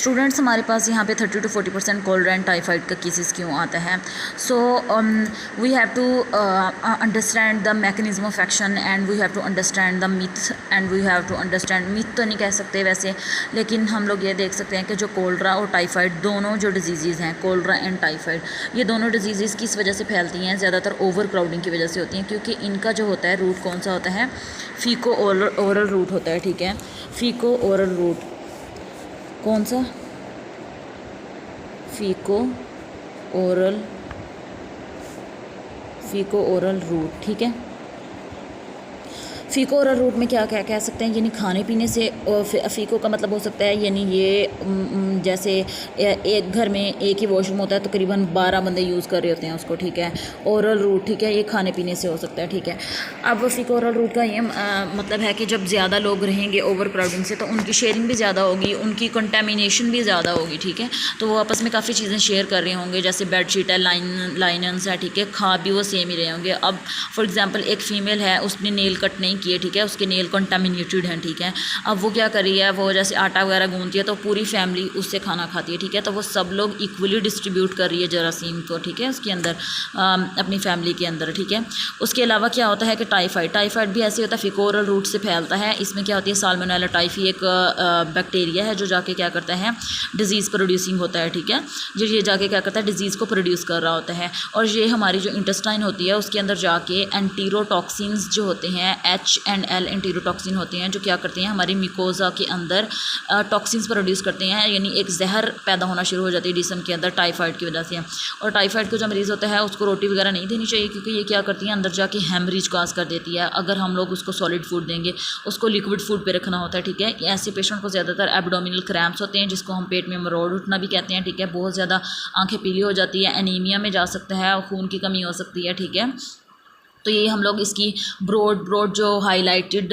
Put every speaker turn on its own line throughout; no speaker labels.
Students हमारे पास यहाँ पे 30 to 40% कोल्ड एंड टाइफाइड का केसेस क्यों आता है। So we have to understand the mechanism of action and we have to understand the myth and we have to understand, myth तो नहीं कह सकते वैसे, लेकिन हम लोग ये देख सकते हैं कि जो कोल्ड्रा और टाइफाइड दोनों जो डिजीज़ हैं, कोल्ड्रा एंड टाइफाइड, ये दोनों डिजीज़ किस वजह से फैलती हैं, ज़्यादातर ओवर क्राउडिंग की वजह से होती हैं, क्योंकि इनका जो होता है रूट कौन सा होता है, फीको ओरल रूट होता है। ठीक है, फीको ओरल रूट कौन सा, फीको ओरल रूट। ठीक है, फ़ीको ओरल रूट में क्या क्या कह सकते हैं, यानी खाने पीने से, फ़ीको का मतलब हो सकता है यानी ये जैसे एक घर में एक ही वॉशरूम होता है, तकरीबन 12 बंदे यूज़ कर रहे होते हैं उसको। ठीक है, ओरल रूट, ठीक है, ये खाने पीने से हो सकता है। ठीक है, अब फ़ीको ओरल रूट का ये मतलब है कि जब ज़्यादा लोग रहेंगे ओवर क्राउडिंग से, तो उनकी शेयरिंग भी ज़्यादा होगी, उनकी कंटेमिनेशन भी ज़्यादा होगी। ठीक है, तो वो आपस में काफ़ी चीज़ें शेयर कर रहे होंगे, जैसे बेडशीट है, लाइनन्स है। ठीक है, खा भी वो सेम ही रहे होंगे। अब फॉर एग्ज़ाम्पल एक फ़ीमेल है, उसने नेल कट नहीं किए, ठीक है, उसके नेल कंटामिनेटेड हैं। ठीक है, अब वो क्या कर रही है, वो जैसे आटा वगैरह गूंथती है तो पूरी फैमिली उससे खाना खाती है। ठीक है, तो वो सब लोग इक्वली डिस्ट्रीब्यूट कर रही है जरासीम को। ठीक है, उसके अंदर अपनी फैमिली के अंदर। ठीक है, उसके अलावा क्या होता है कि टाइफाइड भी ऐसे होता है, फ़ीको ओरल रूट से फैलता है। इसमें क्या होती है, साल्मोनेला टाइफी एक बैक्टीरिया है जो जाके क्या करता है, डिजीज़ प्रोड्यूसिंग होता है। ठीक है, जो ये जाके क्या करता है, डिजीज़ को प्रोड्यूस कर रहा होता है, और ये हमारी जो इंटेस्टाइन होती है उसके अंदर जाके एंटीरोटॉक्सिन्स जो होते हैं, H&L एंटीरोटॉक्सिन होते हैं, जो क्या करते हैं, हमारी मिकोज़ा के अंदर टॉक्सिन्स प्रोड्यूस करते हैं, यानी एक जहर पैदा होना शुरू हो जाती है जिस्म के अंदर टाइफाइड की वजह से। और टाइफाइड को जो मरीज़ होता है उसको रोटी वगैरह नहीं देनी चाहिए, क्योंकि ये क्या करती है, अंदर जाके हेमरेज काज कर देती है। अगर हम लोग उसको सॉलिड फूड देंगे, उसको लिक्विड फूड पे रखना होता है। ठीक है, ऐसे पेशेंट को ज़्यादातर एब्डोमिनल क्रैम्प्स होते हैं, जिसको हम पेट में मरोड़ उठना भी कहते हैं। ठीक है, बहुत ज़्यादा आंखें पीली हो जाती है, एनीमिया में जा सकता है, खून की कमी हो सकती है। ठीक है, तो ये हम लोग इसकी ब्रॉड जो हाईलाइटेड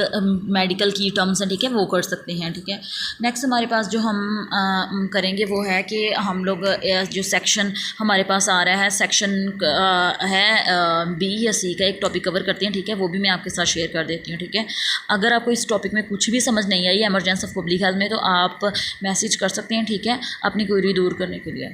मेडिकल की टर्म्स हैं, ठीक है, वो कर सकते हैं। ठीक है, नेक्स्ट हमारे पास जो हम करेंगे वो है कि हम लोग जो सेक्शन हमारे पास आ रहा है, सेक्शन है बी या सी का, एक टॉपिक कवर करते हैं। ठीक है, वो भी मैं आपके साथ शेयर कर देती हूँ। ठीक है, अगर आपको इस टॉपिक में कुछ भी समझ नहीं आई, एमरजेंसी ऑफ पब्लिक हेल्थ में, तो आप मैसेज कर सकते हैं। ठीक है, अपनी क्वेरी दूर करने के लिए।